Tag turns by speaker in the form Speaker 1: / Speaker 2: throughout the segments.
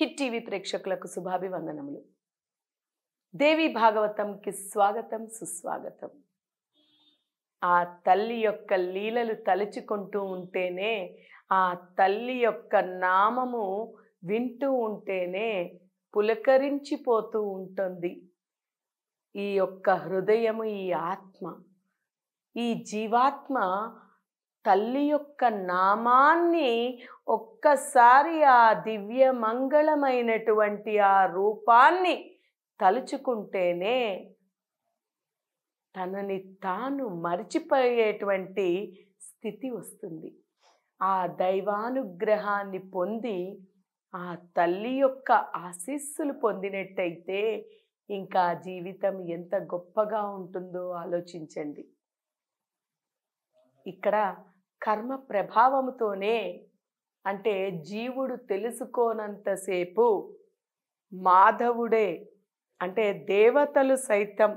Speaker 1: Hit TV ప్రేక్షకులకు శుభాభివందనములు. దేవి భాగవతంకి స్వాగతం, సుస్వాగతం. ఆ తల్లి యొక్క లీలలు తలుచుకుంటూ ఉంటేనే, ఆ తల్లి యొక్క నామము వింటూ ఉంటేనే పులకరించిపోతూ ఉంటుంది ఈ యొక్క హృదయము, ఈ ఆత్మ, ఈ జీవాత్మ. తల్లి యొక్క నామాన్ని ఒక్కసారి, ఆ దివ్య మంగళమైనటువంటి ఆ రూపాన్ని తలుచుకుంటేనే తనని తాను మరిచిపోయేటువంటి స్థితి వస్తుంది. ఆ దైవానుగ్రహాన్ని పొంది ఆ తల్లి యొక్క ఆశీస్సులు పొందినట్టయితే ఇంకా జీవితం ఎంత గొప్పగా ఉంటుందో ఆలోచించండి. ఇక్కడ కర్మ ప్రభావముతోనే, అంటే జీవుడు తెలుసుకోనంతసేపు మాధవుడే, అంటే దేవతలు సైతం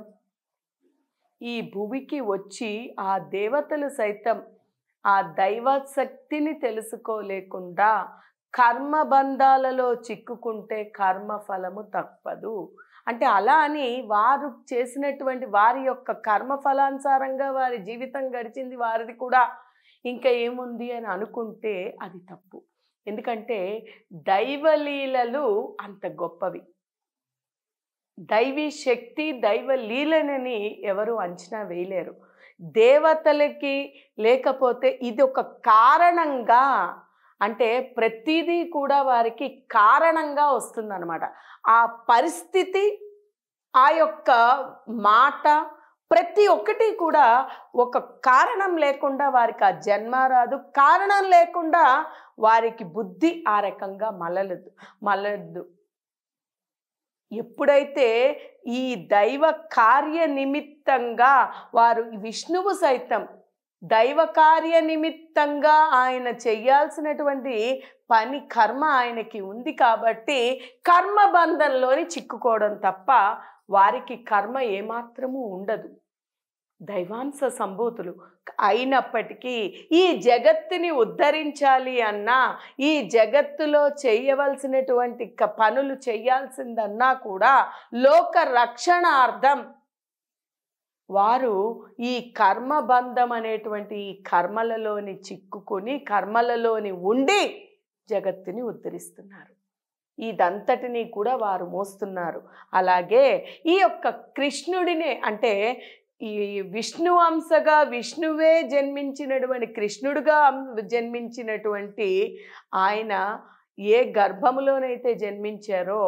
Speaker 1: ఈ భూమికి వచ్చి, ఆ దేవతలు సైతం ఆ దైవశక్తిని తెలుసుకోలేకుండా కర్మబంధాలలో చిక్కుకుంటే కర్మ ఫలము తప్పదు. అంటే అలా అని వారు చేసినటువంటి వారి యొక్క కర్మ ఫలానుసారంగా వారి జీవితం గడిచింది, వారిది కూడా ఇంకా ఏముంది అని అనుకుంటే అది తప్పు. ఎందుకంటే దైవలీలలు అంత గొప్పవి. దైవీ శక్తి, దైవ లీలనని ఎవరు అంచనా వేయలేరు. దేవతలకి లేకపోతే ఇది ఒక కారణంగా, అంటే ప్రతిదీ కూడా వారికి కారణంగా వస్తుందన్నమాట. ఆ పరిస్థితి, ఆ యొక్క మాట, ప్రతి ఒక్కటి కూడా ఒక కారణం లేకుండా వారికి ఆ జన్మ రాదు. కారణం లేకుండా వారికి బుద్ధి ఆ రకంగా మలదు. ఎప్పుడైతే ఈ దైవ కార్య నిమిత్తంగా వారు, విష్ణువు సైతం దైవ కార్య నిమిత్తంగా ఆయన చెయ్యాల్సినటువంటి పని, కర్మ ఆయనకి ఉంది కాబట్టి కర్మబంధంలోని చిక్కుకోవడం తప్ప వారికి కర్మ ఏమాత్రము ఉండదు. దైవాంశ సంభూతులు అయినప్పటికీ ఈ జగత్తుని ఉద్ధరించాలి అన్నా, ఈ జగత్తులో చేయవలసినటువంటి పనులు చేయాల్సిందన్నా కూడా లోక రక్షణార్థం వారు ఈ కర్మబంధం అనేటువంటి ఈ కర్మలలోని చిక్కుకొని, కర్మలలోని ఉండి జగత్తుని ఉద్ధరిస్తున్నారు. ఇదంతటినీ కూడా వారు మోస్తున్నారు. అలాగే ఈ యొక్క కృష్ణుడినే, అంటే ఈ విష్ణు అంశగా విష్ణువే జన్మించినటువంటి, కృష్ణుడుగా జన్మించినటువంటి ఆయన ఏ గర్భములోనైతే జన్మించారో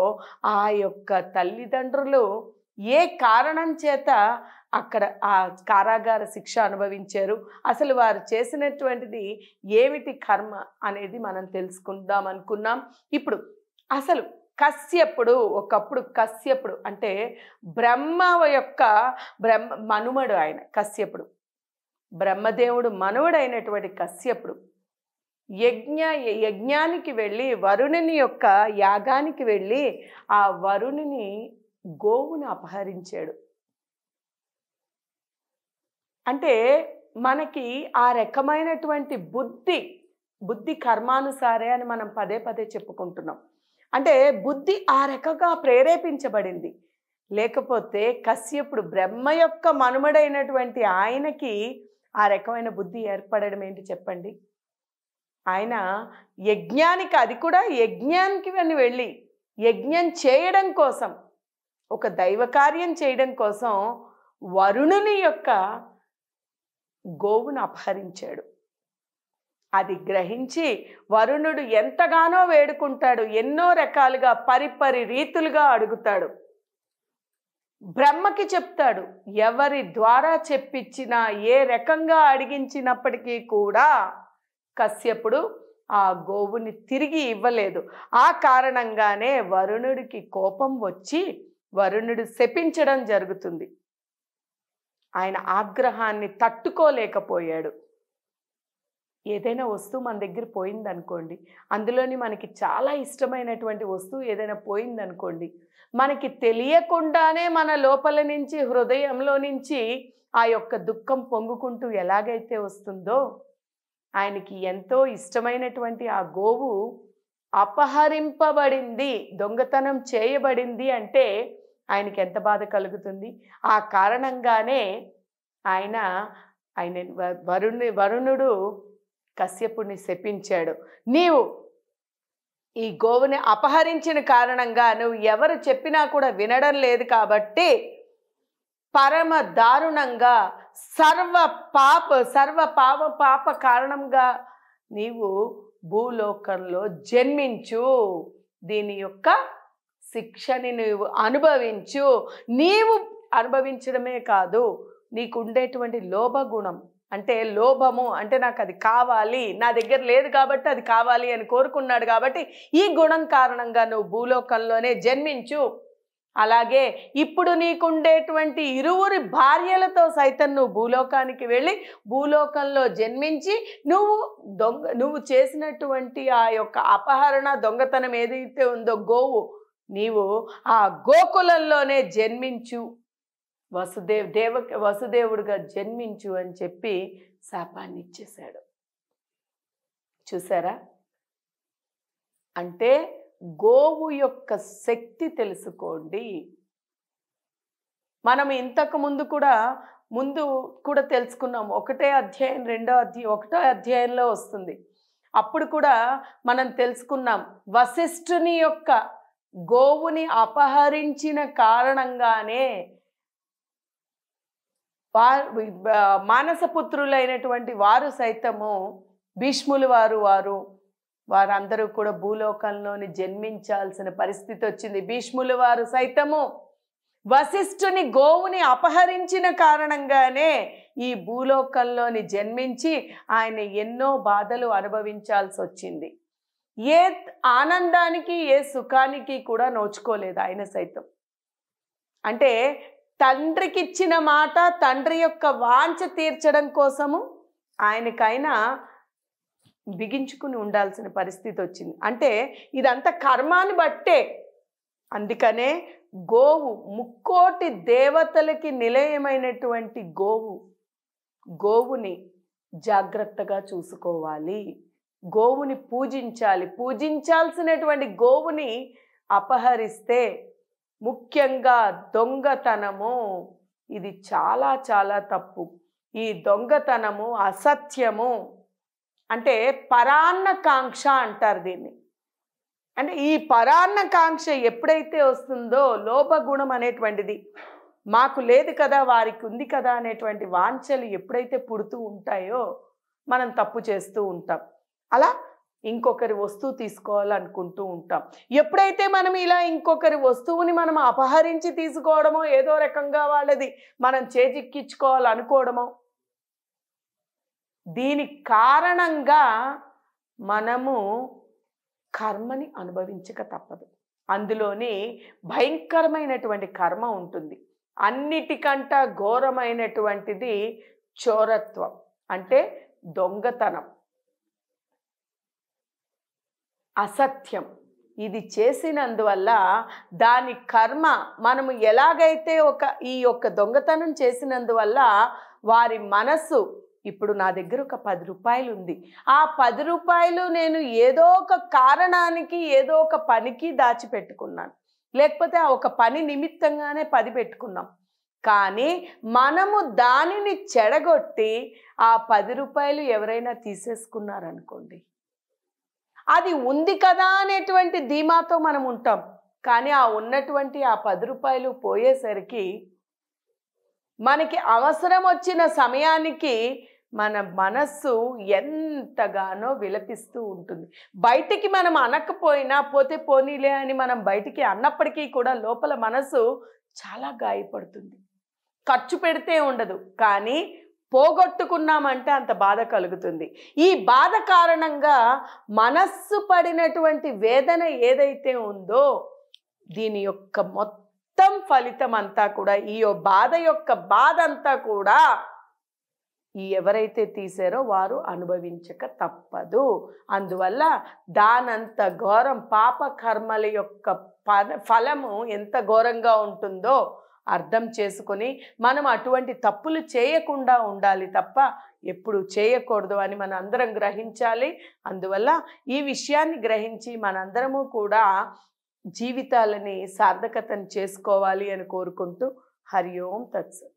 Speaker 1: ఆ యొక్క తల్లిదండ్రులు ఏ కారణం చేత అక్కడ ఆ కారాగార శిక్ష అనుభవించారు, అసలు వారు చేసినటువంటిది ఏమిటి కర్మ అనేది మనం తెలుసుకుందాం అనుకున్నాం. ఇప్పుడు అసలు కశ్యపుడు, ఒకప్పుడు కశ్యపుడు అంటే బ్రహ్మ మనుమడు, ఆయన కశ్యపుడు, బ్రహ్మదేవుడు మనువుడైనటువంటి కశ్యపుడు యజ్ఞానికి వెళ్ళి, వరుణుని యొక్క యాగానికి వెళ్ళి ఆ వరుణుని గోవును అపహరించాడు. అంటే మనకి ఆ రకమైనటువంటి బుద్ధి కర్మానుసారే అని మనం పదే పదే చెప్పుకుంటున్నాం. అంటే బుద్ధి ఆ రకంగా ప్రేరేపించబడింది. లేకపోతే కశ్యపుడు బ్రహ్మ యొక్క మనుమడైనటువంటి ఆయనకి ఆ రకమైన బుద్ధి ఏర్పడడం ఏంటి చెప్పండి? ఆయన యజ్ఞానికి, అది కూడా యజ్ఞానికి వెళ్ళి యజ్ఞం చేయడం కోసం, ఒక దైవ కార్యం చేయడం కోసం వరుణుని యొక్క గోవును అపహరించాడు. అది గ్రహించి వరుణుడు ఎంతగానో వేడుకుంటాడు, ఎన్నో రకాలుగా పరిపరి రీతులుగా అడుగుతాడు. బ్రహ్మకి చెప్తాడు, ఎవరి ద్వారా చెప్పించినా, ఏ రకంగా అడిగించినప్పటికీ కూడా కశ్యపుడు ఆ గోవుని తిరిగి ఇవ్వలేదు. ఆ కారణంగానే వరుణుడికి కోపం వచ్చి వరుణుడు శపించడం జరుగుతుంది. ఆయన ఆగ్రహాన్ని తట్టుకోలేకపోయాడు. ఏదైనా వస్తువు మన దగ్గర పోయిందనుకోండి, అందులోని మనకి చాలా ఇష్టమైనటువంటి వస్తువు ఏదైనా పోయిందనుకోండి, మనకి తెలియకుండానే మన లోపల నుంచి, హృదయంలో నుంచి ఆ యొక్క దుఃఖం పొంగుకుంటూ ఎలాగైతే వస్తుందో, ఆయనకి ఎంతో ఇష్టమైనటువంటి ఆ గోవు అపహరింపబడింది, దొంగతనం చేయబడింది అంటే ఆయనకి ఎంత బాధ కలుగుతుంది. ఆ కారణంగానే ఆయన ఆయన వరుణుడు కశ్యపుని శపించాడు. నీవు ఈ గోవుని అపహరించిన కారణంగా నువ్వు ఎవరు చెప్పినా కూడా వినడం లేదు కాబట్టి పరమ దారుణంగా సర్వ పాప కారణంగా నీవు భూలోకంలో జన్మించు, దీని యొక్క శిక్షని నువ్వు అనుభవించు. నీవు అనుభవించడమే కాదు, నీకు ఉండేటువంటి లోభగుణం అంటే లోభము అంటే నాకు అది కావాలి, నా దగ్గర లేదు కాబట్టి అది కావాలి అని కోరుకున్నాడు కాబట్టి ఈ గుణం కారణంగా నువ్వు భూలోకంలోనే జన్మించు. అలాగే ఇప్పుడు నీకుండేటువంటి ఇరువురి భార్యలతో సైతం నువ్వు భూలోకానికి వెళ్ళి భూలోకంలో జన్మించి నువ్వు చేసినటువంటి ఆ యొక్క అపహరణ దొంగతనం ఏదైతే ఉందో గోవు, నీవు ఆ గోకులంలోనే జన్మించు, వసుదేవుడిగా జన్మించు అని చెప్పి శాపాన్ని ఇచ్చేశాడు. చూసారా? అంటే గోవు యొక్క శక్తి తెలుసుకోండి. మనం ఇంతకు ముందు కూడా తెలుసుకున్నాం. 1వ అధ్యాయం 1వ అధ్యాయంలో వస్తుంది. అప్పుడు కూడా మనం తెలుసుకున్నాం, వశిష్ఠుని యొక్క గోవుని అపహరించిన కారణంగానే మానసపుత్రులైనటువంటి వారు సైతము భీష్ములు వారందరూ కూడా భూలోకంలోని జన్మించాల్సిన పరిస్థితి వచ్చింది. భీష్ములు వారు సైతము వశిష్ఠుని గోవుని అపహరించిన కారణంగానే ఈ భూలోకంలోని జన్మించి ఆయన ఎన్నో బాధలు అనుభవించాల్సి వచ్చింది. ఏ ఆనందానికి ఏ సుఖానికి కూడా నోచుకోలేదు ఆయన సైతం. అంటే తండ్రికి ఇచ్చిన మాట, తండ్రి యొక్క వాంఛ తీర్చడం కోసము ఆయనకైనా బిగించుకుని ఉండాల్సిన పరిస్థితి వచ్చింది. అంటే ఇదంతా కర్మాన్ని బట్టే. అందుకనే గోవు ముక్కోటి దేవతలకి నిలయమైనటువంటి గోవుని జాగ్రత్తగా చూసుకోవాలి, గోవుని పూజించాలి. పూజించాల్సినటువంటి గోవుని అపహరిస్తే, ముఖ్యంగా దొంగతనము, ఇది చాలా చాలా తప్పు. ఈ దొంగతనము అసత్యము, అంటే పరాన్నకాంక్ష అంటారు దీన్ని. అంటే ఈ పరాన్నకాంక్ష ఎప్పుడైతే వస్తుందో, లోభగుణం అనేటువంటిది మాకు లేదు కదా వారికి ఉంది కదా అనేటువంటి వాంఛలు ఎప్పుడైతే పుడుతూ ఉంటాయో మనం తప్పు చేస్తూ ఉంటాం. అలా ఇంకొకరి వస్తువు తీసుకోవాలనుకుంటూ ఉంటాం. ఎప్పుడైతే మనం ఇలా ఇంకొకరి వస్తువుని మనం అపహరించి తీసుకోవడమో, ఏదో రకంగా వాళ్ళది మనం చేజిక్కించుకోవాలనుకోవడమో, దీని కారణంగా మనము కర్మని అనుభవించక తప్పదు. అందులోని భయంకరమైనటువంటి కర్మ ఉంటుంది. అన్నిటికంట ఘోరమైనటువంటిది చోరత్వం, అంటే దొంగతనం, అసత్యం. ఇది చేసినందువల్ల దాని కర్మ మనము ఎలాగైతే ఈ యొక్క దొంగతనం చేసినందువల్ల వారి మనస్సు, ఇప్పుడు నా దగ్గర ఒక 10 రూపాయలు ఉంది, ఆ 10 రూపాయలు నేను ఏదో ఒక కారణానికి ఏదో ఒక పనికి దాచిపెట్టుకున్నాను, లేకపోతే ఆ ఒక పని నిమిత్తంగానే 10 పెట్టుకున్నాం. కానీ మనము దానిని చెడగొట్టి ఆ 10 రూపాయలు ఎవరైనా తీసేసుకున్నారనుకోండి, అది ఉంది కదా అనేటువంటి ధీమాతో మనం ఉంటాం. కానీ ఆ ఉన్నటువంటి ఆ 10 రూపాయలు పోయేసరికి మనకి అవసరం వచ్చిన సమయానికి మన మనస్సు ఎంతగానో విలపిస్తూ ఉంటుంది. బయటికి మనం అనకపోయినా పోతే పోనీలే అని మనం బయటికి అన్నప్పటికీ కూడా లోపల మనసు చాలా గాయపడుతుంది. ఖర్చు పెడితే ఉండదు, కానీ పోగొట్టుకున్నామంటే అంత బాధ కలుగుతుంది. ఈ బాధ కారణంగా మనస్సు పడినటువంటి వేదన ఏదైతే ఉందో, దీని యొక్క మొత్తం ఫలితం అంతా కూడా, ఈ బాధ యొక్క బాధ అంతా కూడా ఎవరైతే తీసారో వారు అనుభవించక తప్పదు. అందువల్ల దానంత ఘోరం, పాప కర్మల యొక్క ఫలము ఎంత ఘోరంగా ఉంటుందో అర్థం చేసుకొని మనం అటువంటి తప్పులు చేయకుండా ఉండాలి తప్ప ఎప్పుడు చేయకూడదు అని మన అందరం గ్రహించాలి. అందువల్ల ఈ విషయాన్ని గ్రహించి మనందరము కూడా జీవితాలని సార్థకతను చేసుకోవాలి అని కోరుకుంటూ హరి ఓం తత్సత్.